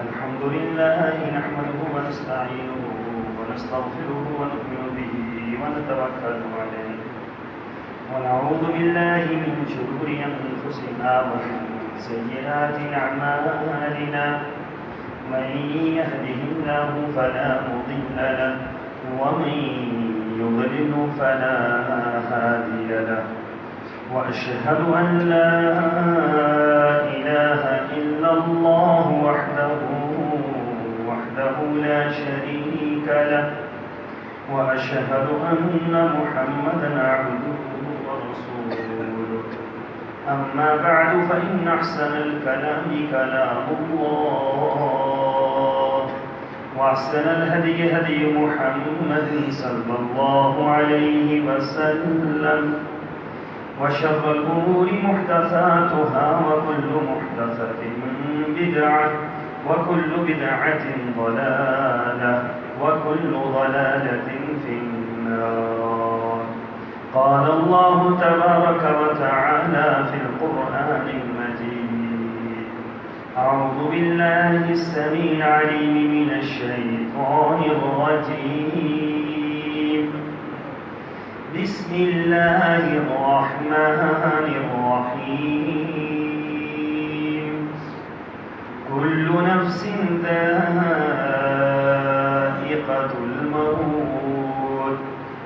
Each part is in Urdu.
الحمد لله نحمده ونستعينه ونستغفره ونؤمن به ونتوكل عليه ونعوذ بالله من شرور أنفسنا ومن سيئات أعمالنا من يهده الله فلا مضل له ومن يضلل فلا هادي له وأشهد أن لا إله إلا الله وحده لا شريك له وأشهد أن محمدا عبده ورسوله أما بعد فإن أحسن الكلام كلام الله وأحسن الهدي هدي محمد صلى الله عليه وسلم وشر الأمور محدثاتها وكل محدثة بدعة وكل بدعة ضلالة وكل ضلالة في النار. قال الله تبارك وتعالى في القرآن المجيد: أعوذ بالله السميع العليم من الشيطان الرجيم. بسم الله الرحمن الرحيم. كل نفس ذائقة الموت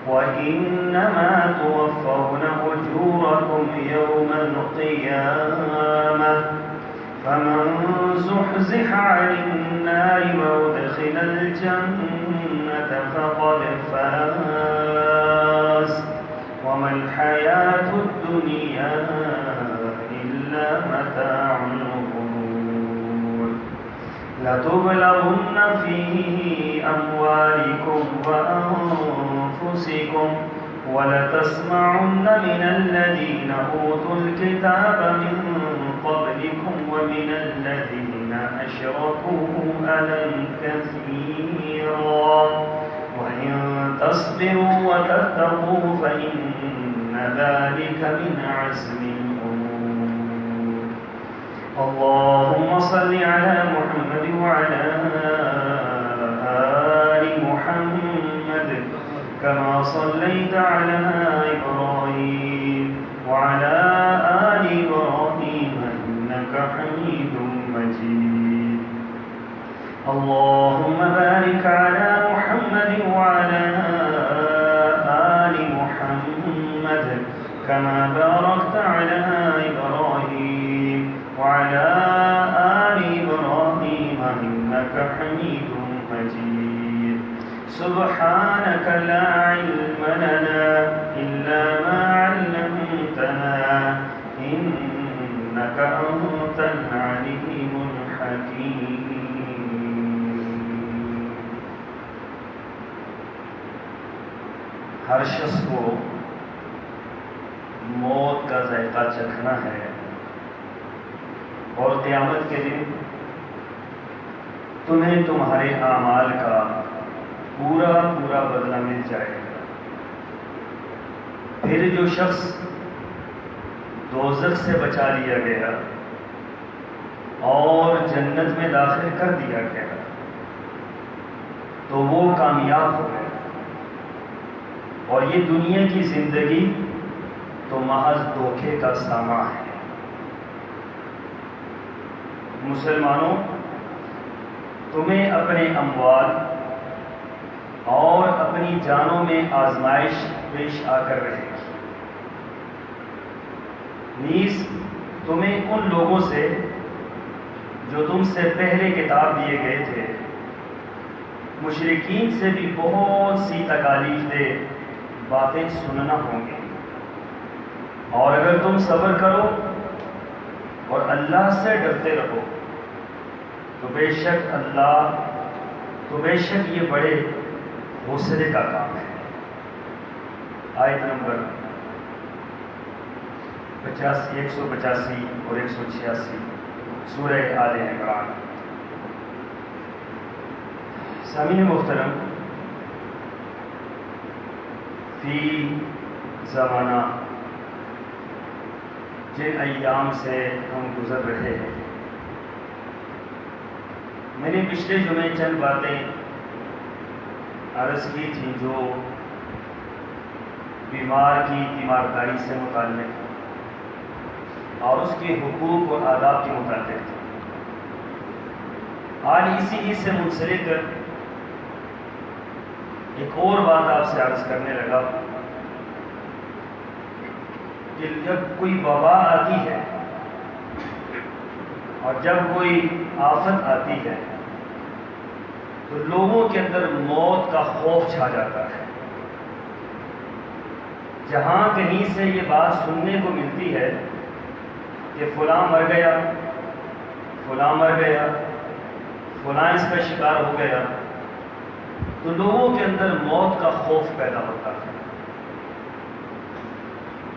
وإنما توفون أجوركم يوم القيامة فمن زحزح عن النار وأدخل الجنة فقد فاز وما الحياة الدنيا إلا متاع الغرور. لتبلغن في أموالكم وأنفسكم ولتسمعن من الذين أوتوا الكتاب من قبلكم ومن الذين أشركوا أذى كثيرا وإن تصبروا وتتقوا فإن ذلك من عزم الأمور. اللهم صل على محمد وعلى آل محمد كما صليت على إبراهيم وعلى آل إبراهيم إنك حميد مجيد. اللهم بارك على محمد وعلى آل محمد كما باركت على إبراهيم وعلى آل إبراهيم إنك حميد مجيد. سبحانك لا علم لنا إلا ما علمتنا إنك أنت العليم الحكيم. ہر شخص کو موت کا ذائقہ چکھنا ہے اور قیامت کے دن تمہیں تمہارے اعمال کا پورا بدلہ مل جائے گا. پھر جو شخص دوزخ سے بچا لیا گیا اور جنت میں داخل کر دیا گیا تو وہ کامیاب ہو گئے. اور یہ دنیا کی زندگی تو محض دھوکے کا سامان ہے. مسلمانوں، تمہیں اپنے اموال اور اپنی جانوں میں آزمائش پیش آ کر رہے گی. نیز تمہیں ان لوگوں سے جو تم سے پہلے کتاب دیے گئے تھے مشرکین سے بھی بہت سی تکالیف دہ باتیں سننا ہوں گی. اور اگر تم صبر کرو اور اللہ سے ڈرتے رہو تو بے شک یہ بڑے حوصلے کا کام ہے. آیت نمبر 185 اور 186 سورہ آل عمران. سامعین محترم، فی زمانہ جن ایام سے ہم گزر رہے ہیں میں نے پچھلے جمعے چند باتیں عرض کی تھیں جو بیمار کی تیمارداری سے متعلق اور اس کے حقوق اور آداب کے متعلق تھی۔ آج اسی ہی سے منسلک ایک اور بات آپ سے عرض کرنے لگا کہ جب کوئی وبا آتی ہے اور جب کوئی آفت آتی ہے تو لوگوں کے اندر موت کا خوف چھا جاتا ہے۔ جہاں کہیں سے یہ بات سننے کو ملتی ہے کہ فلاں مر گیا، فلاں مر گیا، فلاں اس کا شکار ہو گیا، تو لوگوں کے اندر موت کا خوف پیدا ہوتا ہے۔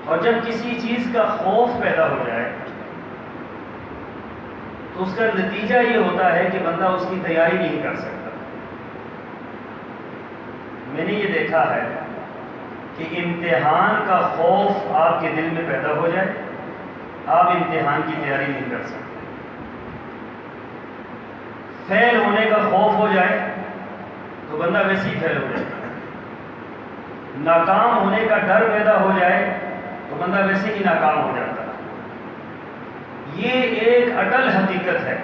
اور جب کسی چیز کا خوف پیدا ہو جائے تو اس کا نتیجہ یہ ہوتا ہے کہ بندہ اس کی تیاری نہیں کر سکتا۔ میں نے یہ دیکھا ہے کہ امتحان کا خوف آپ کے دل میں پیدا ہو جائے، آپ امتحان کی تیاری نہیں کر سکتے۔ فیل ہونے کا خوف ہو جائے تو بندہ ویسے ہی فیل ہو جائے گا۔ ناکام ہونے کا ڈر پیدا ہو جائے تو بندہ ویسے ہی ناکام ہو جاتا ہے۔ یہ ایک اٹل حقیقت ہے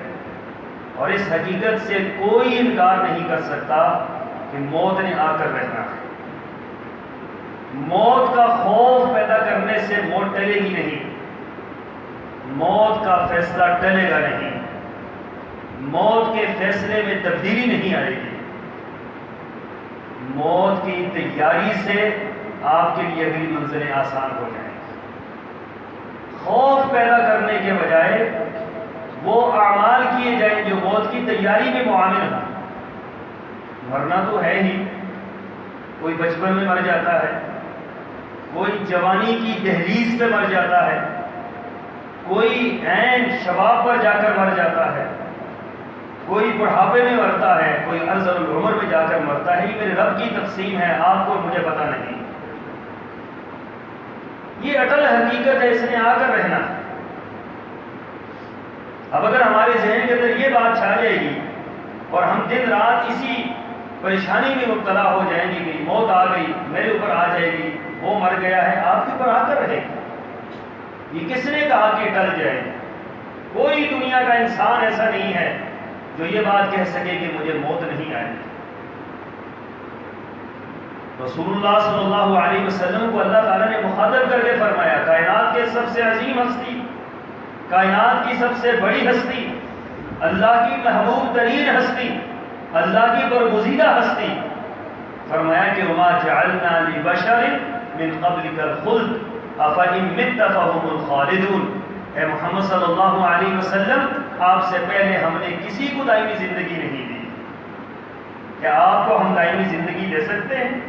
اور اس حقیقت سے کوئی انکار نہیں کر سکتا کہ موت نے آ کر رہنا ہے۔ موت کا خوف پیدا کرنے سے موت ٹلے گی نہیں، موت کا فیصلہ ٹلے گا نہیں، موت کے فیصلے میں تبدیلی نہیں آئے گی۔ موت کی تیاری سے آپ کے لیے اگلی منزلیں آسان ہو جائیں گی۔ خوف پیدا کرنے کے بجائے وہ اعمال کیے جائیں جو موت کی تیاری میں معامل ہیں۔ مرنا تو ہے ہی، کوئی بچپن میں مر جاتا ہے، کوئی جوانی کی دہلیز پہ مر جاتا ہے، کوئی عین شباب پر جا کر مر جاتا ہے، کوئی بڑھاپے میں مرتا ہے، کوئی ارذل العمر میں جا کر مرتا ہے۔ یہ میرے رب کی تقسیم ہے، آپ کو مجھے پتہ نہیں۔ یہ اٹل حقیقت ہے، اس نے آ کر رہنا ہے۔ اب اگر ہمارے ذہن کے اندر یہ بات چھا جائے گی اور ہم دن رات اسی پریشانی میں مبتلا ہو جائیں گے کہ موت آ گئی، میرے اوپر آ جائے گی، وہ مر گیا ہے، آپ کے اوپر آ کر رہے گی۔ یہ کس نے کہا کہ ٹل جائے؟ کوئی دنیا کا انسان ایسا نہیں ہے جو یہ بات کہہ سکے کہ مجھے موت نہیں آئے۔ رسول اللہ صلی اللہ علیہ وسلم کو اللہ تعالیٰ نے مخاطب کر کے فرمایا، کائنات کے سب سے عظیم ہستی، کائنات کی سب سے بڑی ہستی، اللہ کی محبوب ترین ہستی، اللہ کی برگزیدہ ہستی، فرمایا کہ وما جعلنا لبشر من قبلک الخلد افإن مت فهم الخالدون۔ اے محمد صلی اللہ علیہ وسلم، آپ سے پہلے ہم نے کسی کو دائمی زندگی نہیں دی، کیا آپ کو ہم دائمی زندگی دے سکتے ہیں؟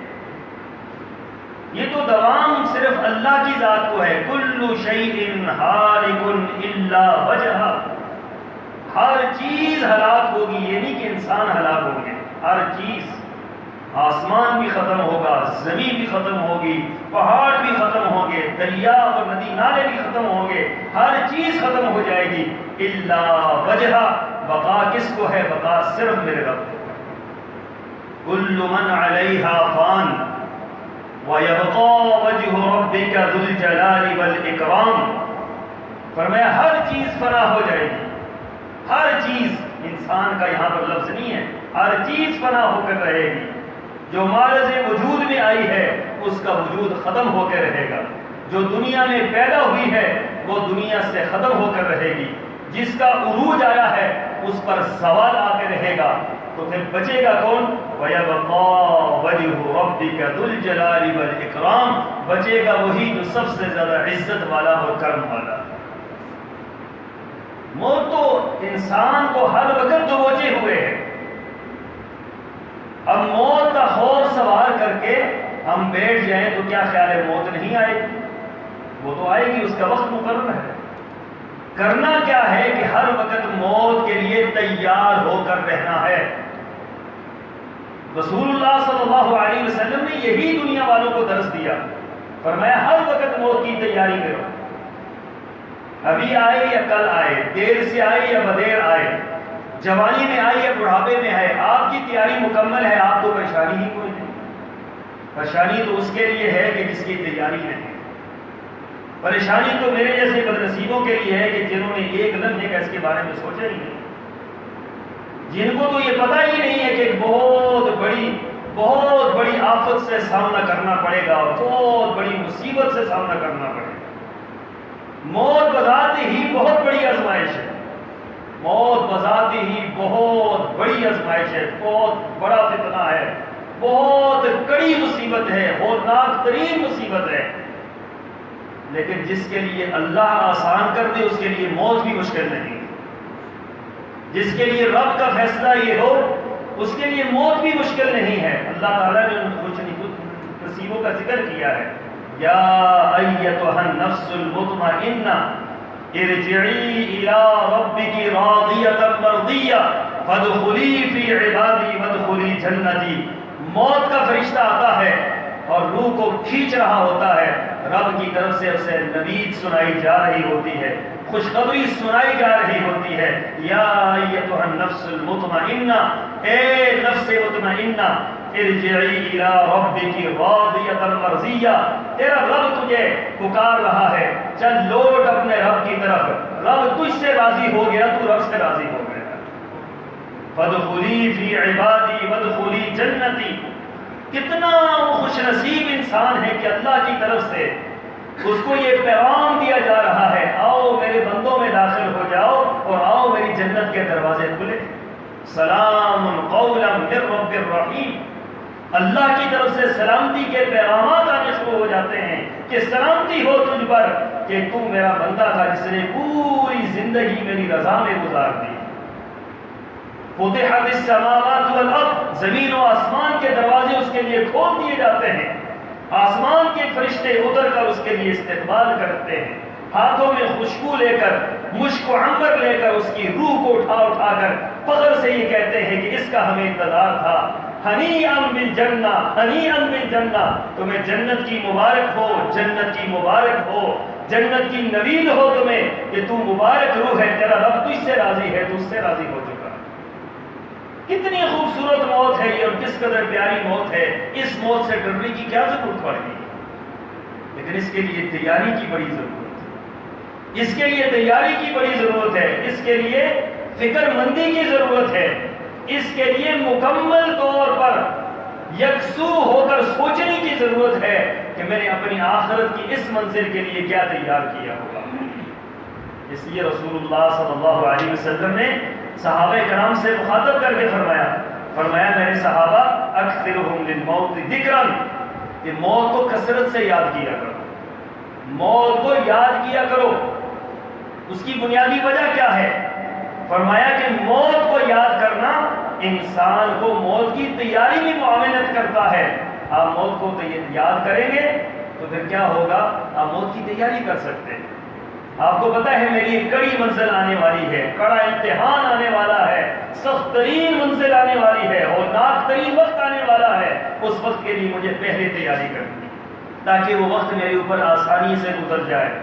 یہ تو دوام صرف اللہ کی ذات کو ہے۔ کل شیء ہالک الا وجہہ، ہر چیز ہلاک ہوگی، یہ نہیں کہ انسان ہلاک ہوں گے، ہر چیز، آسمان بھی ختم ہوگا، زمین بھی ختم ہوگی، پہاڑ بھی ختم ہوں گے، دریا اور ندی نالے بھی ختم ہوں گے، ہر چیز ختم ہو جائے گی، الا وجہہ، بقا کس کو ہے؟ بقا صرف میرے رب کو۔ کل من علیہا فان وَيَبْقَى وَجْهُ رَبِّكَ ذُو الْجَلَالِ وَالْإِكْرَامِ۔ فرمایا ہر چیز فنا ہو جائے گی، ہر چیز، انسان کا یہاں پر لفظ نہیں ہے، ہر چیز فنا ہو کر رہے گی۔ جو معرض وجود میں آئی ہے اس کا وجود ختم ہو کے رہے گا، جو دنیا میں پیدا ہوئی ہے وہ دنیا سے ختم ہو کر رہے گی، جس کا عروج آیا ہے اس پر زوال آ کے رہے گا، تو پھر بچے گا کون؟ وَيَبْقَى وَجْهُ رَبِّكَ ذُو الْجَلَالِ وَالْإِكْرَامِ، بچے گا وہی جو سب سے زیادہ عزت والا اور کرم والا۔ موت تو انسان کو ہر وقت دبوچے ہوئے ہے۔ اب موت کا خوف سوار کر کے ہم بیٹھ جائیں تو کیا خیال ہے موت نہیں آئے گی؟ وہ تو آئے گی، اس کا وقت مقرر ہے۔ کرنا کیا ہے کہ ہر وقت موت کے لیے تیار ہو کر رہنا ہے۔ رسول اللہ صلی اللہ علیہ وسلم نے یہی دنیا والوں کو درس دیا، فرمایا ہر وقت موت کی تیاری کرو، ابھی آئے یا کل آئے، دیر سے آئے یا بدیر آئے، جوانی میں آئی ہے، بڑھاپے میں ہے، آپ کی تیاری مکمل ہے، آپ کو پریشانی ہی کوئی نہیں۔ پریشانی تو اس کے لیے ہے کہ جس کی تیاری نہیں۔ پریشانی تو میرے جیسے بدنصیبوں کے لیے ہے کہ جنہوں نے ایک لمحے کا اس کے بارے میں سوچا ہی نہیں، جن کو تو یہ پتہ ہی نہیں ہے کہ ایک بہت بڑی آفت سے سامنا کرنا پڑے گا، اور بہت بڑی مصیبت سے سامنا کرنا پڑے گا۔ موت بذات ہی بہت بڑی آزمائش ہے، موت بذات ہی بہت بڑی آزمائش ہے، بہت بڑا فتنہ ہے، بہت کڑی مصیبت ہے، ہولناک ترین مصیبت ہے۔ لیکن جس کے لیے اللہ آسان کر دے اس کے لیے موت بھی مشکل نہیں، جس کے لیے رب کا فیصلہ یہ ہو اس کے لیے موت بھی مشکل نہیں ہے۔ اللہ تعالیٰ نے کچھ نصیبوں کا ذکر کیا ہے، یا ایتھا النفس المطمئنہ ارجعی الی ربک راضیۃ مرضیہ فادخلی فی عبادی وادخلی جنتی۔ موت کا فرشتہ آتا ہے اور روح کو کھینچ رہا ہوتا ہے، رب کی طرف سے اسے نوید سنائی جا رہی ہوتی ہے، خوشخبری سنائی جا رہی ہوتی ہے، یا ایتھا النفس المطمئنہ، اے نفس مطمئنہ، ارجعی الی ربک راضیۃ مرضیہ، تیرا رب تجھے پکار رہا ہے، چل لوٹ اپنے رب کی طرف، رب تجھ سے راضی ہو گیا، تو رب سے راضی ہو گیا۔ فادخلی فی عبادی وادخلی جنتی۔ کتنا خوش نصیب انسان ہے کہ اللہ کی طرف سے اس کو یہ پیغام دیا جا رہا ہے، آؤ میرے بندوں میں داخل ہو جاؤ اور آؤ میری جنت کے دروازے کھلے، سلام قولا من رب الرحیم۔ اللہ کی طرف سے سلامتی کے پیغامات آنے شروع ہو جاتے ہیں کہ سلامتی ہو تجھ پر کہ تو میرا بندہ تھا جس نے پوری زندگی میری رضا میں گزار دی۔ فتحت السماوات والارض، زمین و آسمان کے دروازے اس کے لیے کھول دیے جاتے ہیں، آسمان کے فرشتے اتر کر اس کے لیے استقبال کرتے ہیں، ہاتھوں میں خوشبو لے کر، مشک و عنبر لے کر اس کی روح کو اٹھا کر فخر سے یہ کہتے ہیں کہ اس کا ہمیں انتظار تھا، ہنیئا بالجنہ، ہنیئا بالجنہ، تمہیں جنت کی مبارک ہو، جنت کی مبارک ہو، جنت کی نوید ہو تمہیں کہ تو مبارک روح ہے، تیرا رب تجھ سے راضی ہے، تجھ سے راضی ہو چکا۔ کتنی خوبصورت موت ہے یہ اور کس قدر پیاری موت ہے، اس موت سے ڈرنے کی کیا ضرورت پڑ گئی، لیکن اس کے لیے تیاری کی بڑی ضرورت ہے، اس کے لیے تیاری کی بڑی ضرورت ہے، اس کے لیے فکر مندی کی ضرورت ہے، اس کے لیے مکمل طور پر یکسو ہو کر سوچنے کی ضرورت ہے کہ میں نے اپنی آخرت کی اس منزل کے لیے کیا تیار کیا ہوگا۔ اس لیے رسول اللہ صلی اللہ علیہ وسلم نے صحابہ کرام سے مخاطب کر کے فرمایا میرے صحابہ اکثرہم للموت ذکرا، کہ موت کو کثرت سے یاد کیا کرو، موت کو یاد کیا کرو۔ اس کی بنیادی وجہ کیا ہے؟ فرمایا کہ موت کو یاد کرنا انسان کو موت کی تیاری میں معاونت کرتا ہے۔ آپ موت کو یاد کریں گے تو پھر کیا ہوگا، آپ موت کی تیاری کر سکتے ہیں۔ آپ کو پتا ہے میری ایک کڑی منزل آنے والی ہے، کڑا امتحان آنے والا ہے، سخت ترین منزل آنے والی ہے، ہولناک ترین وقت آنے والا ہے، اس وقت کے لیے مجھے پہلے تیاری کرنی ہے تاکہ وہ وقت میرے اوپر آسانی سے گزر جائے،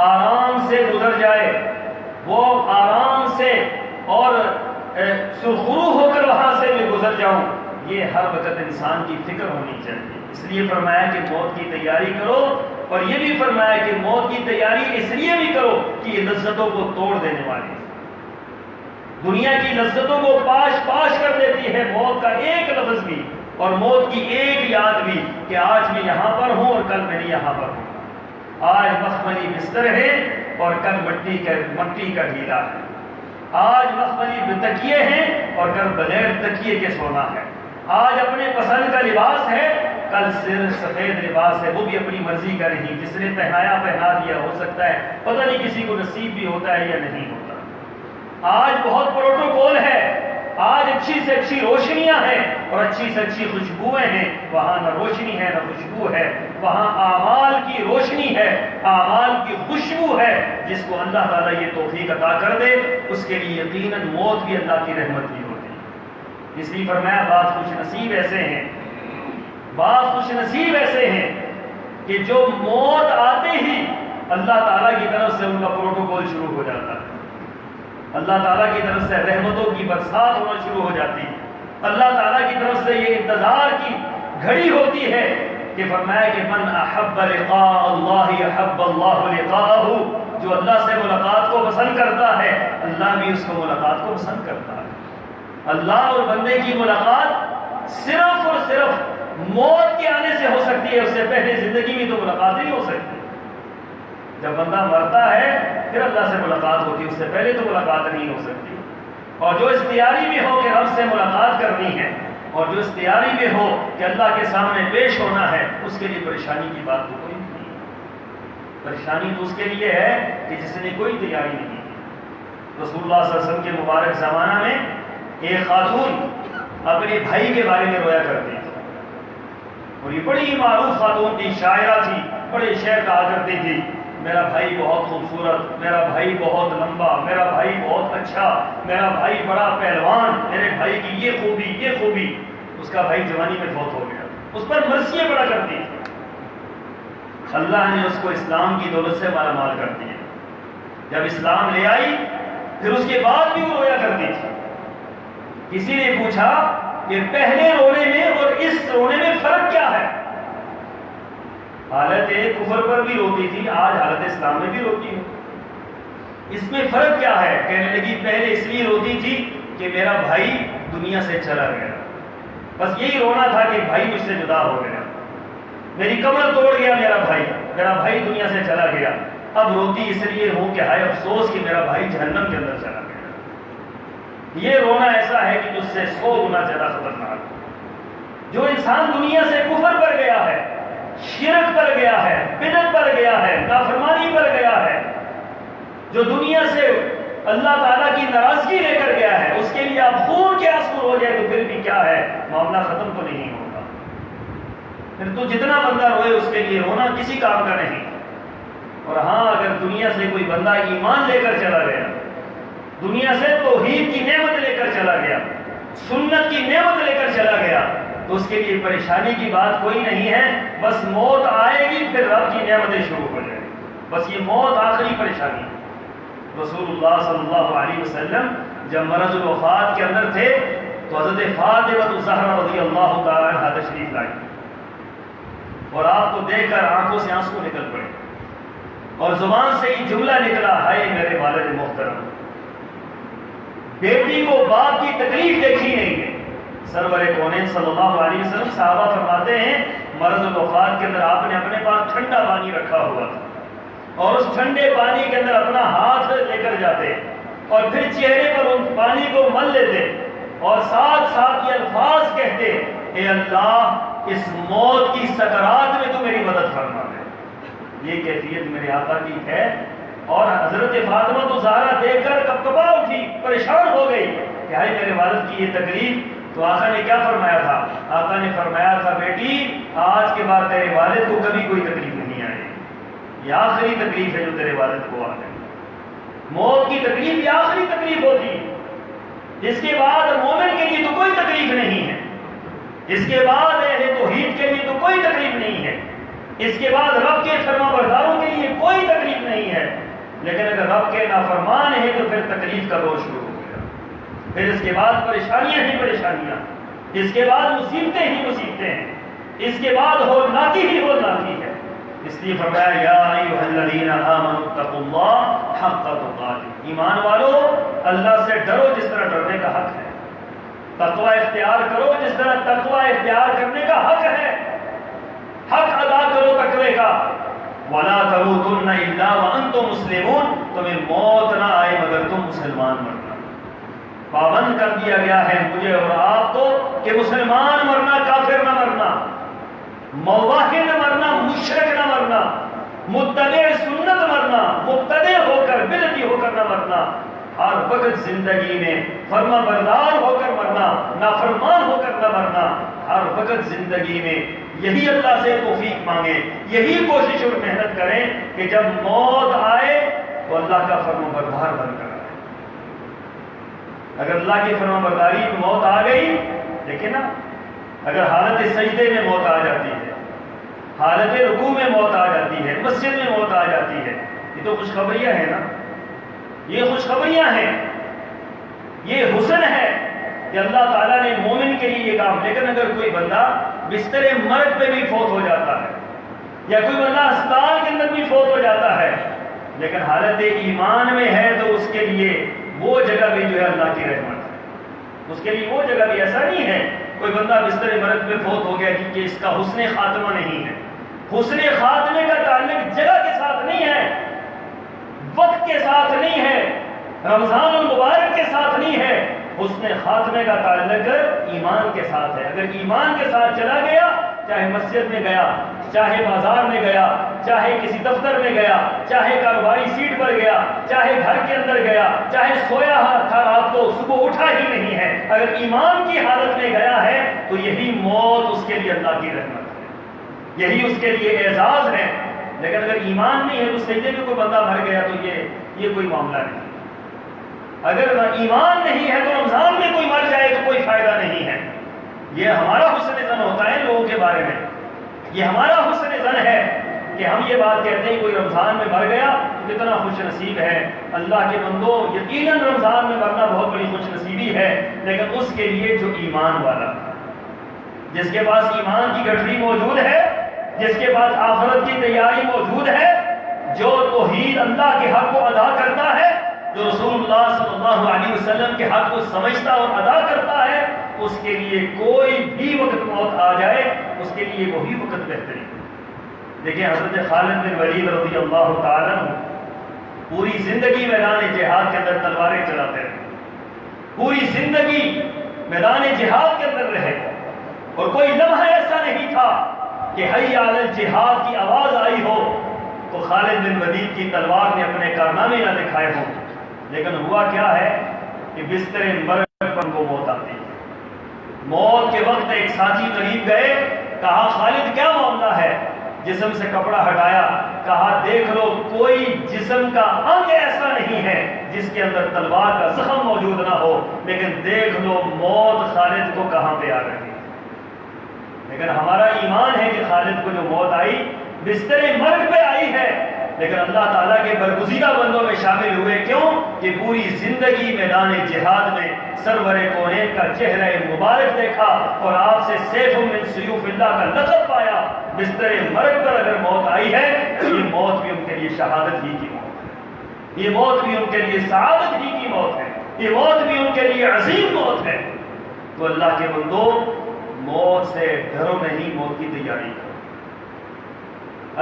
آرام سے گزر جائے، وہ آرام سے اور سرخرو ہو کر وہاں سے میں گزر جاؤں۔ یہ ہر وقت انسان کی فکر ہونی چاہیے۔ اس لیے فرمایا کہ موت کی تیاری کرو، اور یہ بھی فرمایا کہ موت کی تیاری اس لیے بھی کرو کہ یہ لذتوں کو توڑ دینے والی ہے، دنیا کی لذتوں کو پاش کر دیتی ہے موت کا ایک لفظ بھی اور موت کی ایک یاد بھی کہ آج میں یہاں پر ہوں اور کل میں یہاں پر ہوں، آج مخملی بستر ہے اور کل مٹی کا ڈھیلا ہے، آج مخملی تکیے ہیں اور کل بغیر تکیے کے سونا ہے، آج اپنے پسند کا لباس ہے کل صرف سفید لباس ہے، وہ بھی اپنی مرضی کا نہیں، جس نے پہنا دیا، ہو سکتا ہے پتہ نہیں کسی کو نصیب بھی ہوتا ہے یا نہیں ہوتا۔ آج بہت پروٹوکول ہے، آج اچھی سے اچھی روشنیاں ہیں اور اچھی سے اچھی خوشبوئیں ہیں، وہاں نہ روشنی ہے نہ خوشبو ہے، وہاں اعمال کی روشنی ہے، اعمال کی خوشبو ہے۔ جس کو اللہ تعالیٰ یہ توفیق عطا کر دے اس کے لیے یقیناً موت بھی اللہ کی رحمت ہی ہوتی ہے۔ اس لیے فرمایا بعض خوش نصیب ایسے ہیں، بعض خوش نصیب ایسے ہیں کہ جو موت آتے ہی اللہ تعالیٰ کی طرف سے ان کا پروٹوکول شروع ہو جاتا ہے، اللہ تعالیٰ کی طرف سے رحمتوں کی برسات ہونا شروع ہو جاتی ہے. اللہ تعالیٰ کی طرف سے یہ انتظار کی گھڑی ہوتی ہے کہ فرمایا کہ من احب لقاء اللہ احب اللہ لقاءہ، جو اللہ سے ملاقات کو پسند کرتا ہے اللہ بھی اس کو ملاقات کو پسند کرتا ہے. اللہ اور بندے کی ملاقات صرف اور صرف موت کے آنے سے ہو سکتی ہے، اس سے پہلے زندگی میں تو ملاقات نہیں ہو سکتی. جب بندہ مرتا ہے پھر اللہ سے ملاقات ہوتی ہے، اس سے پہلے تو ملاقات نہیں ہو سکتی. اور جو اختیاری بھی ہو کہ رب سے ملاقات کرنی ہے، اور جو اختیاری بھی ہو کہ اللہ کے سامنے پیش ہونا ہے، اس کے لیے پریشانی کی بات تو کوئی نہیں ہے. پریشانی تو اس کے لیے ہے کہ جس نے کوئی تیاری نہیں کی. رسول اللہ صلی اللہ علیہ وسلم کے مبارک زمانہ میں ایک خاتون اپنے بھائی کے بارے میں رویا کرتی تھی، اور یہ بڑی معروف خاتون تھی، شاعرہ تھی، بڑے شعر کہا کرتی تھی، میرا بھائی بہت خوبصورت، میرا بھائی بہت لمبا، میرا بھائی بہت اچھا، میرا بھائی بڑا پہلوان، میرے بھائی کی یہ خوبی یہ خوبی. اس کا بھائی جوانی میں فوت ہو گیا. اس پر مرثیے پڑا کرتی تھی. اللہ نے اس کو اسلام کی دولت سے مالا مال کر دیا. جب اسلام لے آئی پھر اس کے بعد بھی وہ رویا کرتی تھی. کسی نے پوچھا کہ پہلے رونے میں اور اس رونے میں فرق کیا ہے؟ حالت کفر پر بھی روتی تھی، آج حالت اسلام میں بھی روتی ہوں. اس میں فرق کیا ہے؟ کہنے لگی پہلے اس لیے روتی تھی کہ میرا بھائی دنیا سے چلا گیا، بس یہی رونا تھا کہ بھائی مجھ سے جدا ہو گیا، میری کمر توڑ گیا میرا بھائی دنیا سے چلا گیا. اب روتی اس لیے ہوں کہ ہائے افسوس کہ میرا بھائی جہنم کے اندر چلا گیا. یہ رونا ایسا ہے کہ تجھ سے 100 گنا زیادہ خطرناک. جو انسان دنیا سے کفر پر گیا ہے، شرک پر گیا ہے، بدعت پر گیا ہے، نافرمانی پر گیا ہے، جو دنیا سے اللہ تعالیٰ کی ناراضگی لے کر گیا ہے، اس کے لیے آپ خون کے آنسو ہو جائے تو پھر بھی کیا ہے، معاملہ ختم تو نہیں ہوگا. پھر تو جتنا بندہ روئے اس کے لیے رونا کسی کام کا نہیں. اور ہاں اگر دنیا سے کوئی بندہ ایمان لے کر چلا گیا، دنیا سے توحید کی نعمت لے کر چلا گیا، سنت کی نعمت لے کر چلا گیا، تو اس کے لیے پریشانی کی بات کوئی نہیں ہے. بس موت آئے گی پھر رب کی نعمتیں شروع ہو جائیں گی. بس یہ موت آخری پریشانی ہے. رسول اللہ صلی اللہ علیہ وسلم جب مرض الوفات کے اندر تھے تو حضرت فاطمہ الزہرا رضی اللہ تعالی عنہا تشریف لائی، اور آپ کو دیکھ کر آنکھوں سے آنسو نکل پڑے اور زبان سے یہ جملہ نکلا، ہائے میرے والد محترم، بیٹی کو باپ کی تکلیف دیکھی نہیں ہے. سرور کونین صلی اللہ علیہ وسلم صحابہ فرماتے ہیں مرض الوفات کے اندر آپ نے اپنے پاس ٹھنڈا پانی رکھا ہوا تھا، اور اس ٹھنڈے پانی کے اندر اپنا ہاتھ لے کر جاتے اور پھر چہرے پر ان پانی کو مل لیتے اور ساتھ ساتھ یہ الفاظ کہتے، اے اللہ اس موت کی سکرات میں تو میری مدد فرما دے. یہ کیفیت میرے آقا کی ہے. اور حضرت فاطمہ تو زہرا دیکھ کر کپکپا اٹھی، پریشان ہو گئی کہ ہائے میرے والد کی یہ تکلیف. تو آقا نے کیا فرمایا تھا؟ آقا نے فرمایا تھا بیٹی آج کے بعد تیرے والد کو کبھی کوئی تکلیف نہیں آئے گی، یہ آخری تکلیف ہے جو تیرے والد کو آ گئی. موت کی تکلیف یہ آخری تکلیف ہوتی ہے، اس کے بعد مومن کے لیے تو کوئی تکلیف نہیں ہے، اس کے بعد اہل توحید کے لیے تو کوئی تکلیف نہیں ہے، اس کے بعد رب کے فرما برداروں کے لیے کوئی تکلیف نہیں ہے. لیکن اگر رب کے نافرمان ہیں تو پھر تکلیف کا دور شروع ہو گیا. پھر اس کے بعد پریشانیاں ہی پریشانیاں، اس کے بعد مصیبتیں ہی مصیبتیں ہیں، اس کے بعد ہولناکی ہی ہولناکی ہے. اس لیے فرمایا یا ایھا الذین آمنوا اتقوا اللہ حق تقاتہ، ایمان والو اللہ سے ڈرو جس طرح ڈرنے کا حق ہے، تقوی اختیار کرو جس طرح تقوی اختیار کرنے کا حق ہے، حق ادا کرو تقوی کا. وَلَا تَمُوتُنَّ إِلَّا وَأَنْتُمْ مُسْلِمُونَ، تمہیں موت نہ آئے مگر تم مسلمان مرنا. پابند کر دیا گیا ہے مجھے اور آپ کو کہ مسلمان مرنا، کافر نہ مرنا، موحد مرنا، مشرک نہ مرنا، متبع سنت مرنا، مبتدع ہو کر بدعتی ہو کر نہ مرنا. ہر وقت زندگی میں فرما بردار ہو کر مرنا، نافرمان ہو کر نہ مرنا. ہر وقت زندگی میں یہی اللہ سے توفیق مانگے، یہی کوشش اور محنت کریں کہ جب موت آئے تو اللہ کا فرما بردار بن کر آئے. اگر اللہ کی فرما برداری میں موت آ گئی، دیکھیں نا، اگر حالت سجدے میں موت آ جاتی ہے، حالت رکوع میں موت آ جاتی ہے، مسجد میں موت آ جاتی ہے، یہ تو خوشخبریاں ہیں نا، یہ خوشخبریاں ہیں یہ حسن ہے کہ اللہ تعالیٰ نے مومن کے لیے یہ کام. لیکن اگر کوئی بندہ بستر مرگ پہ بھی فوت ہو جاتا ہے یا کوئی بندہ اسپتال کے اندر بھی فوت ہو جاتا ہے لیکن حالت ایمان میں ہے تو اس کے لیے وہ جگہ بھی جو ہے اللہ کی رحمت ہے. اس کے لیے وہ جگہ بھی ایسا نہیں ہے کوئی بندہ بستر مرگ پہ فوت ہو گیا کہ اس کا حسن خاتمہ نہیں ہے. حسن خاتمے کا تعلق جگہ کے ساتھ نہیں ہے, وقت کے ساتھ نہیں ہے, رمضان المبارک کے ساتھ نہیں ہے. حسن خاتمے کا تعلق ایمان کے ساتھ ہے. اگر ایمان کے ساتھ چلا گیا, چاہے مسجد میں گیا, چاہے بازار میں گیا, چاہے کسی دفتر میں گیا, چاہے کاروباری سیٹ پر گیا, چاہے گھر کے اندر گیا, چاہے سویا تھا رات کو صبح اٹھا ہی نہیں ہے, اگر ایمان کی حالت میں گیا ہے تو یہی موت اس کے لیے اللہ کی رحمت ہے, یہی اس کے لیے اعزاز ہے. لیکن اگر ایمان نہیں ہے تو سجدے میں کوئی بندہ مر گیا تو یہ کوئی معاملہ نہیں. اگر ایمان نہیں ہے تو رمضان میں کوئی مر جائے تو کوئی فائدہ نہیں ہے. یہ ہمارا حسن زن ہوتا ہے لوگوں کے بارے میں, یہ ہمارا حسن زن ہے کہ ہم یہ بات کہتے ہیں کوئی رمضان میں مر گیا تو کتنا خوش نصیب ہے. اللہ کے بندو, یقیناً رمضان میں مرنا بہت بڑی خوش نصیبی ہے, لیکن اس کے لیے جو ایمان والا, جس کے پاس ایمان کی گٹھڑی موجود ہے, جس کے پاس آخرت کی تیاری موجود ہے, جو توحید اللہ کے حق کو ادا کرتا ہے, جو رسول اللہ صلی اللہ علیہ وسلم کے حق کو سمجھتا اور ادا کرتا ہے, اس کے لیے کوئی بھی وقت موت آ جائے اس کے لیے وہی وقت بہترین. دیکھیں حضرت خالد بن ولید رضی اللہ تعالیٰ عنہ پوری زندگی میدان جہاد کے اندر تلواریں چلاتے رہے, پوری زندگی میدان جہاد کے اندر رہے, اور کوئی لمحہ ایسا نہیں تھا کہ حی علی الجہاد کی آواز آئی ہو تو خالد بن ولید کی تلوار نے اپنے کارنامے نہ دکھائے ہوں. لیکن ہوا کیا ہے کہ بستر مرگ پر وہ موت آتی ہے. موت کے وقت ایک ساتھی قریب گئے, کہا خالد کیا معاملہ ہے؟ جسم سے کپڑا ہٹایا, کہا دیکھ لو کوئی جسم کا انگ ایسا نہیں ہے جس کے اندر تلوار کا زخم موجود نہ ہو, لیکن دیکھ لو موت خالد کو کہاں پہ آ رہی ہے. لیکن ہمارا ایمان ہے کہ خالد کو جو موت آئی بستر مرگ پہ آئی ہے, لیکن اللہ تعالیٰ کے برگزیدہ بندوں میں شامل ہوئے. کیوں کہ پوری زندگی میدان جہاد میں سرور کونین کا چہرہ مبارک دیکھا اور آپ سے سیف من سیوف اللہ کا لقب پایا. بستر مرگ پر اگر موت آئی ہے تو یہ موت بھی ان کے لیے شہادت ہی کی موت ہے, یہ موت بھی ان کے لیے سعادت ہی کی موت ہے, یہ موت بھی ان کے لیے عظیم موت ہے. تو اللہ کے بندو, موت سے ڈرو نہیں, موت کی تیاری کرو.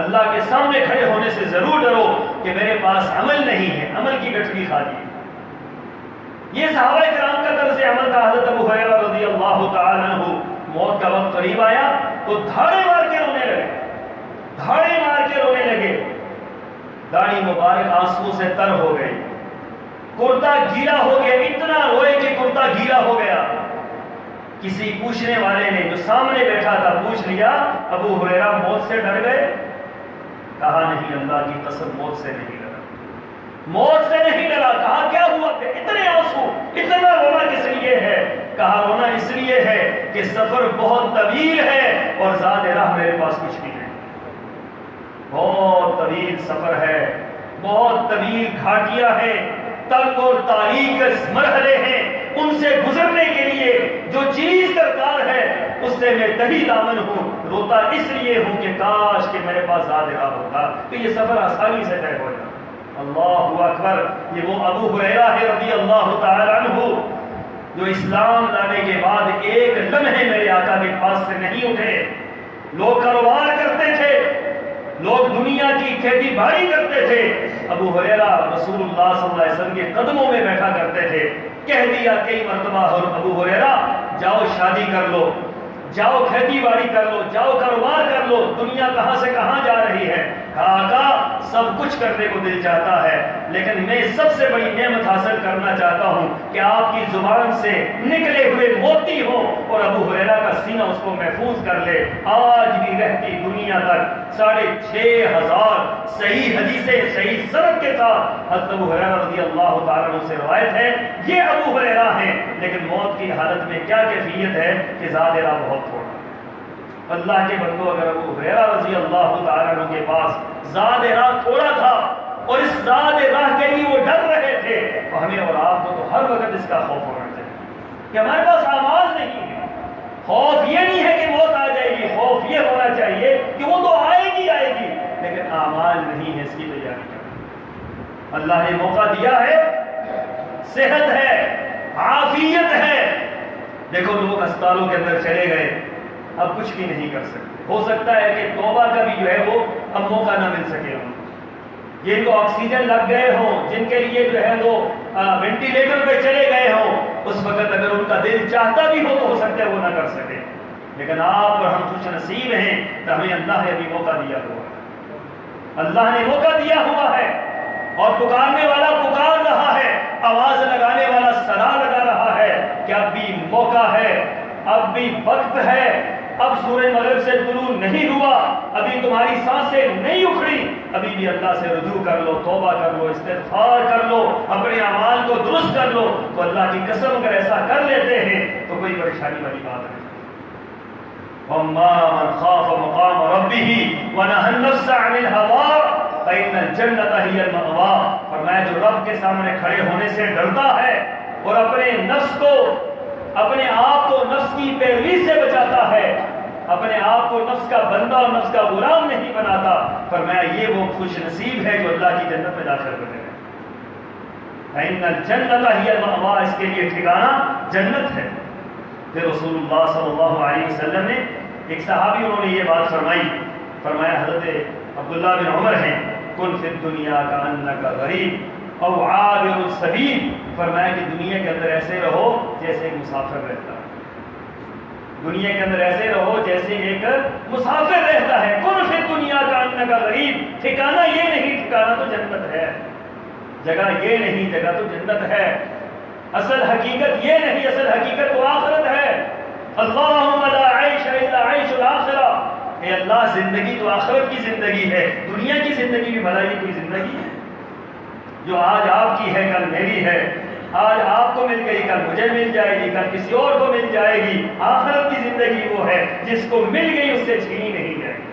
اللہ کے سامنے کھڑے ہونے سے ضرور ڈرو کہ میرے پاس عمل نہیں ہے, عمل کی گٹھڑی خالی ہے. یہ صحابہ کرام کا طرز عمل تھا. حضرت ابو ہریرہ رضی اللہ تعالی عنہ موت کا وقت قریب آیا تو دھاڑے مار کے رونے لگے, دھاڑے مار کے رونے لگے. داڑھی مبارک آنسو سے تر ہو گئی, کرتا گیلا ہو گیا, اتنا روئے کہ کرتا گیلا ہو گیا. کسی پوچھنے والے نے جو سامنے بیٹھا تھا پوچھ لیا, ابو ہریرہ موت سے ڈر گئے؟ کہا نہیں, اللہ کی قسم موت سے نہیں ڈرا, موت سے نہیں ڈرا. کہا کیا ہوا کہ اتنے آنسو, اتنا رونا کس لیے ہے؟ کہا رونا اس لیے ہے کہ سفر بہت طویل ہے اور زاد راہ میرے پاس کچھ بھی نہیں. بہت طویل سفر ہے, بہت طویل گھاٹیاں ہیں, تنگ اور تاریک مرحلے ہیں. ان سے گزرنے کے لیے جو چیز درکار ہے اس سے میں دہی دامن ہوں. روتا اس لیے ہوں کہ کاش کہ میرے پاس زاد راہ ہوتا کہ یہ سفر آسانی سے طے ہو جاتا. اللہ اکبر. یہ وہ ابو ہریرہ ہے رضی اللہ تعالی عنہ جو اسلام لانے کے بعد ایک لمحے میرے آقا کے پاس سے نہیں اٹھے. لوگ کاروبار کرتے تھے, لوگ دنیا کی کھیتی باڑی کرتے تھے, ابو ہریرہ رسول اللہ صلی اللہ علیہ وسلم کے قدموں میں بیٹھا کرتے تھے. کہہ دیا کئی مرتبہ ابو ہریرہ جاؤ شادی کر لو, جاؤ کھیتی باڑی کر لو, جاؤ کاروبار کر لو, دنیا کہاں سے کہاں جا رہی ہے. آقا سب کچھ کرنے کو دل چاہتا ہے, لیکن میں سب سے بڑی نعمت حاصل کرنا چاہتا ہوں کہ آپ کی زبان سے نکلے ہوئے موتی ہوں اور ابو ہریرہ کا سینہ اس کو محفوظ کر لے. آج بھی رہتی دنیا تک 6,500 صحیح حدیثیں صحیح سند کے ساتھ حضرت ابو ہریرہ رضی اللہ تعالیٰ عنہ سے روایت ہے. یہ ابو ہریرہ ہیں, لیکن موت کی حالت میں کیا کیفیت ہے کہ زاد راہ بہت تھوڑا. اللہ کے بندو, اگر ابو ہریرہ رضی اللہ تعالیٰ عنہ کے پاس زاد راہ تھوڑا تھا اور اس زاد راہ کے لیے وہ ڈر رہے تھے، تو ہمیں اور آپ کو تو ہر وقت اس کا خوف ہونا چاہیے کہ ہمارے پاس اعمال نہیں ہے۔ خوف یہ نہیں ہے کہ موت آ جائے گی، خوف یہ ہونا چاہیے کہ وہ تو آئے گی لیکن اعمال نہیں ہے، اس کی تیاری کریں۔ اللہ نے موقع دیا ہے، صحت ہے، عافیت ہے، دیکھو لوگ اسپتالوں کے اندر چلے گئے، اب کچھ بھی نہیں کر سکتے۔ ہو سکتا ہے کہ توبہ کا بھی جو ہے وہ اب موقع نہ مل سکے ہوں، جن کو آکسیجن لگ گئے ہوں، جن کے لیے جو ہے وہ وینٹیلیٹر پہ چلے گئے ہوں، اس وقت اگر ان کا دل چاہتا بھی ہو تو ہو سکتا ہے وہ نہ کر سکے۔ لیکن آپ اور ہم خوش نصیب ہیں کہ ہمیں اللہ نے ابھی موقع دیا ہوا ہے، اللہ نے موقع دیا ہوا ہے، اور پکارنے والا پکار رہا ہے، آواز لگانے والا صدا لگا رہا ہے کہ اب بھی موقع ہے، اب بھی وقت ہے، اب سورج مغرب سے طلوع نہیں ہوا، ابھی تمہاری سانسیں نہیں اکھڑی، ابھی بھی اللہ سے رجوع کر لو، توبہ کر لو، استغفار کر لو، اپنے اعمال کو درست کر لو۔ تو اللہ کی قسم اگر ایسا کر لیتے ہیں تو کوئی پریشانی والی بات نہیں۔ وَأَمَّا مَنْ خَافَ مَقَامَ رَبِّهِ وَنَهَى النَّفْسَ عَنِ الْهَوَىٰ فَإِنَّ الْجَنَّةَ هِيَ الْمَأْوَىٰ، فرمایا جو رب کے سامنے کھڑے ہونے سے ڈرتا ہے اور اپنے نفس کو، اپنے آپ کو نفس کی پیروی سے بچاتا ہے، اپنے آپ کو نفس کا بندہ اور نفس کا غلام نہیں بناتا، فرمایا یہ وہ خوش نصیب ہے جو اللہ کی جنت میں داخل کرے گا۔ فَإِنَّ الْجَنَّةَ هِيَ الْمَأْوَىٰ، اس کے لیے ٹھکانہ جنت ہے۔ پھر رسول اللہ صلی اللہ علیہ وسلم نے ایک صحابی انہوں نے یہ بات فرمائی، فرمایا حضرت عبداللہ بن عمر ہیں، کن فی الدنیا کأنک غریب او عابر السبیل، فرمایا کہ دنیا کے اندر ایسے رہو جیسے ایک مسافر رہتا ہے، دنیا کے اندر ایسے رہو جیسے ایک مسافر رہتا ہے۔ کن فی الدنیا کأنک غریب، ٹھکانہ یہ نہیں، ٹھکانہ تو جنت ہے، جگہ یہ نہیں، جگہ تو جنت ہے، اصل حقیقت یہ نہیں، اصل حقیقت تو آخرت ہے۔ اللہم لا عیش الا عیش الآخرہ، اے اللہ زندگی تو آخرت کی زندگی ہے، دنیا کی زندگی بھی بھلائی کوئی زندگی ہے جو آج آپ کی ہے کل میری ہے، آج آپ کو مل گئی کل مجھے مل جائے گی، کل کسی اور کو مل جائے گی۔ آخرت کی زندگی وہ ہے جس کو مل گئی اس سے چھینی نہیں جائے گی،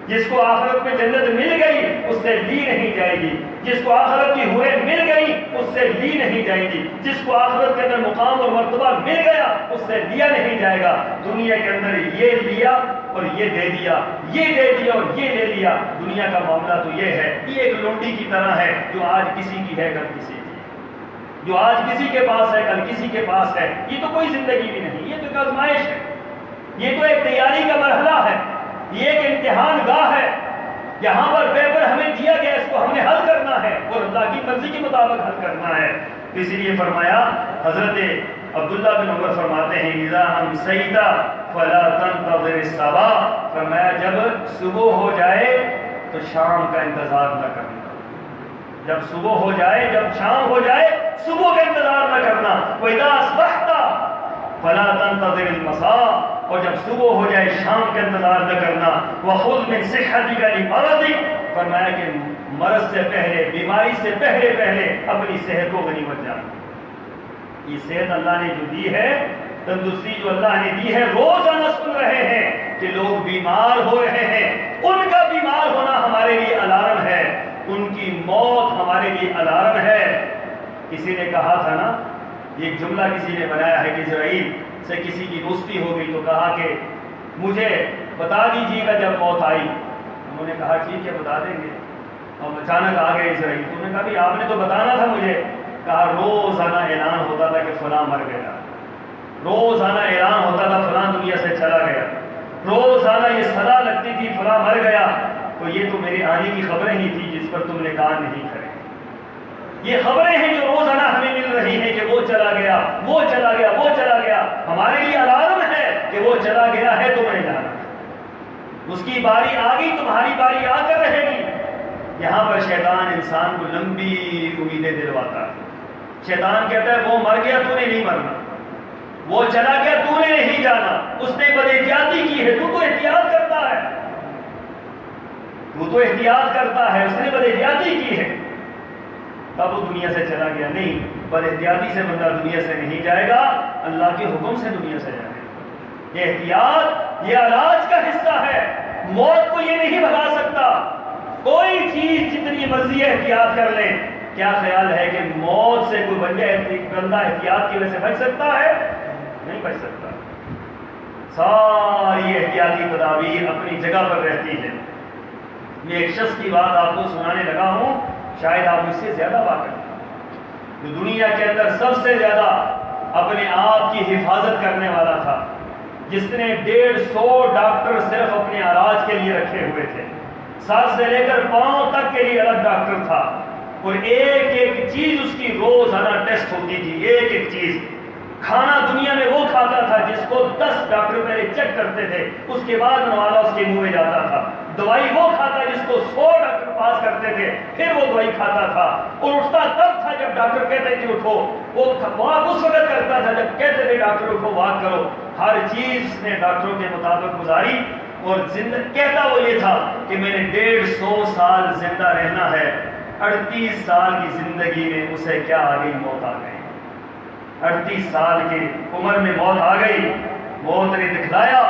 جس کو آخرت میں جنت مل گئی اس سے لی نہیں جائے گی، جس کو آخرت کی حوریں مل گئی اس سے لی نہیں جائے گی، جس کو آخرت کے اندر مقام اور مرتبہ مل گیا اس سے لیا نہیں جائے گا۔ دنیا کے اندر یہ لیا اور یہ دے دیا، یہ دے دیا اور یہ لے لیا، دنیا کا معاملہ تو یہ ہے، یہ ایک لونڈی کی طرح ہے جو آج کسی کی ہے کل کسی کی، جو آج کسی کے پاس ہے کل کسی کے پاس ہے۔ یہ تو کوئی زندگی بھی نہیں، یہ تو ایک آزمائش ہے، یہ تو ایک تیاری کا مرحلہ ہے، یہ ایک امتحان گاہ ہے، یہاں پر پیپر ہمیں دیا گیا، اس کو ہم نے حل کرنا ہے اور اللہ کی مرضی کے مطابق حل کرنا ہے۔ اسی لیے فرمایا، حضرت عبداللہ بن عمر فرماتے ہیں اذا امسیت فلا تنتظر الصباح، فرمایا جب صبح ہو جائے تو شام کا انتظار نہ کرنا، جب صبح ہو جائے، جب شام ہو جائے صبح کا انتظار نہ کرنا۔ وَإِذَا أَصْبَحْتَ فَلَا تَنتَظِرِ الْمَسَاءَ، اور جب صبح ہو جائے شام کا انتظار نہ کرنا۔ وَخُذْ مِنْ صِحَّتِكَ لِمَرَضِكَ، فرمایا کہ مرض سے پہلے، بیماری سے پہلے اپنی صحت کو غنیمت جان۔ یہ صحت اللہ نے جو دی ہے، تندرستی جو اللہ نے دی ہے، روزانہ سن رہے ہیں کہ لوگ بیمار ہو رہے ہیں، ان کا بیمار ہونا ہمارے لیے الارم ہے، ان کی موت ہمارے لیے الارم ہے۔ کسی نے کہا تھا نا، ایک جملہ کسی نے بنایا ہے کہ اسرائیل سے کسی کی دوستی ہو گئی تو کہا کہ مجھے بتا دیجیے گا جب موت آئی۔ انہوں نے کہا ٹھیک ہے بتا دیں گے، اور اچانک آ گئے اسرائیل، تو انہوں نے کہا بھی آپ نے تو بتانا تھا مجھے۔ کہا روزانہ اعلان ہوتا تھا کہ فلاں مر گیا، روزانہ اعلان ہوتا تھا فلاں دنیا سے چلا گیا، روزانہ یہ صدا لگتی تھی فلاں مر گیا، تو یہ تو میرے آنے کی خبریں ہی تھی جس پر تم نے کان نہیں کھڑے۔ یہ خبریں ہیں جو روزانہ ہمیں مل رہی ہیں کہ وہ چلا گیا، وہ چلا گیا، وہ چلا گیا، ہمارے لیے الارم ہے کہ وہ چلا گیا ہے تمہیں جانا، اس کی باری آ گئی، تمہاری باری آ کر رہے گی۔ یہاں پر شیطان انسان کو لمبی امیدیں دلواتا ہے۔ شیطان کہتا ہے وہ مر گیا تو نے نہیں مرنا، وہ چلا گیا تو نے نہیں جانا، اس نے بد احتیاطی کی ہے، تو احتیاط کرتا ہے، تو احتیاط کرتا ہے، اس نے بد احتیاطی کی ہے، تب وہ دنیا سے چلا گیا۔ نہیں، بد احتیاطی سے بندہ دنیا سے نہیں جائے گا، اللہ کے حکم سے دنیا سے جائے گا۔ یہ احتیاط، یہ علاج کا حصہ ہے، موت کو یہ نہیں بھگا سکتا، کوئی چیز جتنی مرضی احتیاط کر لیں، کیا خیال ہے کہ موت سے کوئی بندہ احتیاط کی وجہ سے بچ سکتا ہے؟ نہیں بچ سکتا۔ ساری احتیاطی تدابیر اپنی جگہ پر رہتی ہے۔ میں ایک شخص کی بات آپ کو سنانے لگا ہوں، شاید آپ مجھ سے زیادہ واقف ہیں، جو دنیا کے اندر سب سے زیادہ اپنے آپ کی حفاظت کرنے والا تھا، جس نے 150 ڈاکٹر صرف اپنے علاج کے لیے رکھے ہوئے تھے، سر سے لے کر پاؤں تک کے لیے الگ ڈاکٹر تھا، اور ایک ایک چیز اس کی روزانہ ٹیسٹ ہوتی تھی، ایک ایک چیز۔ کھانا دنیا میں وہ کھاتا تھا جس کو 10 ڈاکٹر پہلے چیک کرتے تھے، اس کے بعد نوالا اس کے منہ میں جاتا تھا۔ دوائی وہ کھاتا جس کو 100 ڈاکٹر پاس کرتے تھے، پھر وہ دوائی کھاتا تھا، اور اٹھتا تب تھا جب ڈاکٹر کہتے تھے اٹھو، وہ واک اس وقت کرتا تھا جب کہتے تھے ڈاکٹر اٹھو واک کرو۔ ہر چیز نے ڈاکٹروں کے مطابق گزاری، اور کہتا وہ یہ تھا کہ میں نے 150 سال زندہ رہنا ہے۔ 38 سال کی زندگی میں اسے کیا آ گئی؟ موت آ گئی۔ 38 سال کی عمر میں موت آ گئی۔ موت نے دکھلایا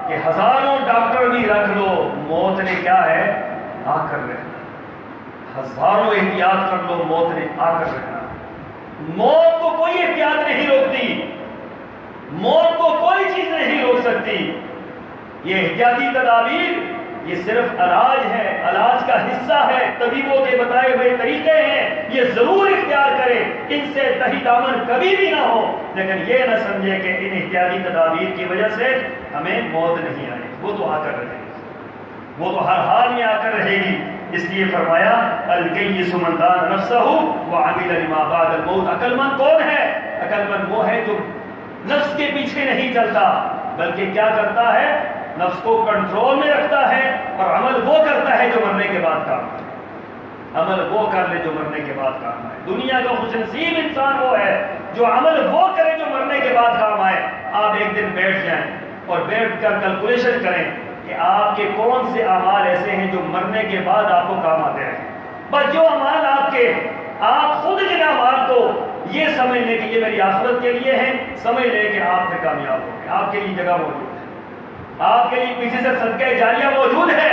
کہ ہزاروں ڈاکٹر بھی رکھ لو، موت نے کیا ہے؟ آ کر رہنا۔ ہزاروں احتیاط کر لو، موت نے آ کر رہنا۔ موت کو کوئی احتیاط نہیں روکتی، موت کو کوئی چیز نہیں روک سکتی۔ یہ احتیاطی تدابیر یہ صرف علاج ہے، علاج کا حصہ ہے، طبیبوں کے بتائے ہوئے طریقے ہیں، یہ ضرور اختیار کریں، ان سے تہی دامن کبھی بھی نہ ہو، لیکن یہ نہ سمجھے کہ ان احتیاطی تدابیر کی وجہ سے ہمیں موت نہیں آئے، وہ تو آ کر رہے گی، وہ تو ہر حال میں آ کر رہے گی۔ اس لیے فرمایا الکیس من دان نفسہ وعمل لما بعد الموت۔ عقل مند کون ہے؟ عقل مند وہ ہے جو نفس کے پیچھے نہیں چلتا، بلکہ کیا کرتا ہے؟ نفس کو کنٹرول میں رکھتا ہے، اور عمل وہ کرتا ہے جو مرنے کے بعد کام ہے۔ عمل وہ کر لے جو مرنے کے بعد کام آئے۔ دنیا کا خوش نصیب انسان وہ ہے جو عمل وہ کرے جو مرنے کے بعد کام آئے۔ آپ ایک دن بیٹھ جائیں اور بیٹھ کر کیلکولیشن کریں کہ آپ کے کون سے اعمال ایسے ہیں جو مرنے کے بعد آپ کو کام آتے رہیں۔ بس جو اعمال آپ خود جن اعمال کو یہ سمجھ لیں کہ یہ میری آخرت کے لیے ہے، سمجھ لیں کہ آپ پھر کامیاب ہو گئے، آپ کے لیے جگہ موجود ہے، آپ کے لیے پیچھے سے صدقہ جاریہ موجود ہے۔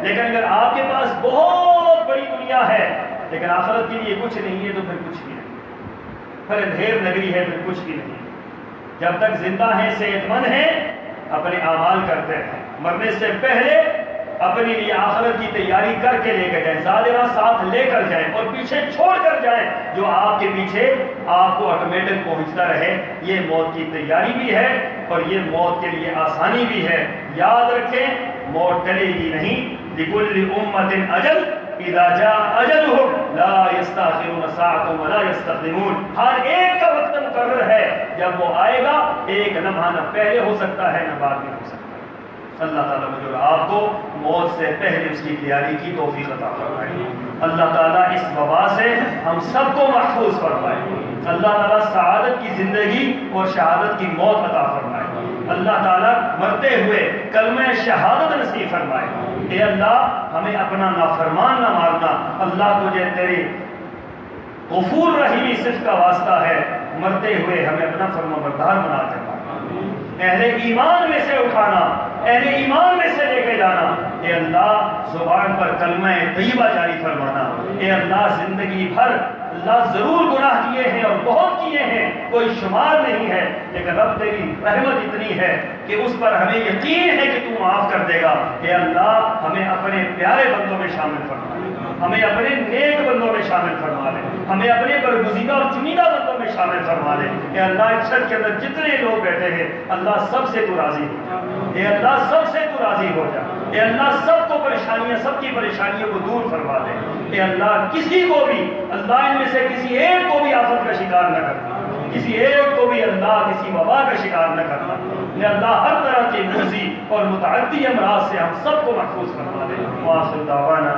لیکن اگر آپ کے پاس بہت بڑی دنیا ہے لیکن آخرت کے لیے کچھ نہیں ہے تو پھر کچھ بھی نہیں، پھر اندھیر نگری ہے، پھر کچھ بھی نہیں۔ جب تک زندہ ہیں، صحت مند ہیں، اپنے اعمال کرتے ہیں، مرنے سے پہلے اپنے لیے آخرت کی تیاری کر کے لے کر جائیں، زیادہ ساتھ لے کر جائیں اور پیچھے چھوڑ کر جائیں جو آپ کے پیچھے آپ کو آٹومیٹک پہنچتا رہے۔ یہ موت کی تیاری بھی ہے اور یہ موت کے لیے آسانی بھی ہے۔ یاد رکھیں موت ٹلے گی نہیں۔ لِكُلِّ أُمَّةٍ أَجَلٌ إِذَا جَاءَ أَجَلُهُمْ لَا يَسْتَأْخِرُونَ سَاعَةً وَلَا يَسْتَقْدِمُونَ۔ ہر ایک کا وقت مقرر ہے، جب وہ آئے گا ایک لمحہ نہ پہلے ہو سکتا ہے نہ بعد میں ہو سکتا ہے۔ اللہ تعالیٰ مجھے اور آپ کو موت سے پہلے اس کی تیاری کی توفیق عطا فرمائے۔ اللہ تعالیٰ اس وبا سے ہم سب کو محفوظ فرمائے۔ اللہ تعالیٰ سعادت کی زندگی اور شہادت کی موت عطا فرمائے۔ اللہ تعالیٰ مرتے ہوئے کلمہ شہادت نصیب فرمائے۔ اے اللہ ہمیں اپنا نافرمان نہ مارنا۔ اللہ تجھے تیرے غفور رحیمی صفت کا واسطہ ہے، مرتے ہوئے ہمیں اپنا فرمانبردار بنا کر اہل ایمان میں سے اٹھانا، اہل ایمان میں سے لے کے جانا۔ اے اللہ زبان پر کلمہ طیبہ جاری فرمانا۔ اے اللہ زندگی بھر اللہ ضرور گناہ کیے ہیں اور بہت کیے ہیں، کوئی شمار نہیں ہے، لیکن رب تیری رحمت اتنی ہے کہ اس پر ہمیں یقین ہے کہ تو معاف کر دے گا۔ اے اللہ ہمیں اپنے پیارے بندوں میں شامل فرما لے، ہمیں اپنے نیک بندوں میں شامل فرما لے، ہمیں اپنے برگزیدہ اور چنیدہ بندوں میں شامل فرما لے۔ اے اللہ اس چھت کے اندر جتنے لوگ بیٹھے ہیں اللہ سب سے تو راضی ہو جا، اے اللہ سب سے تو راضی ہو جا، اے اللہ سب کو پریشانیاں، سب کی پریشانیوں کو دور فرما دے۔ اے اللہ کسی کو بھی اللہ ان میں سے کسی ایک کو بھی آفت کا شکار نہ کرنا، کسی ایک کو بھی اللہ کسی وبا کا شکار نہ کرنا۔ اے اللہ ہر طرح کے موذی اور متعدی امراض سے ہم سب کو محفوظ فرما دے۔ وآخر دعوانا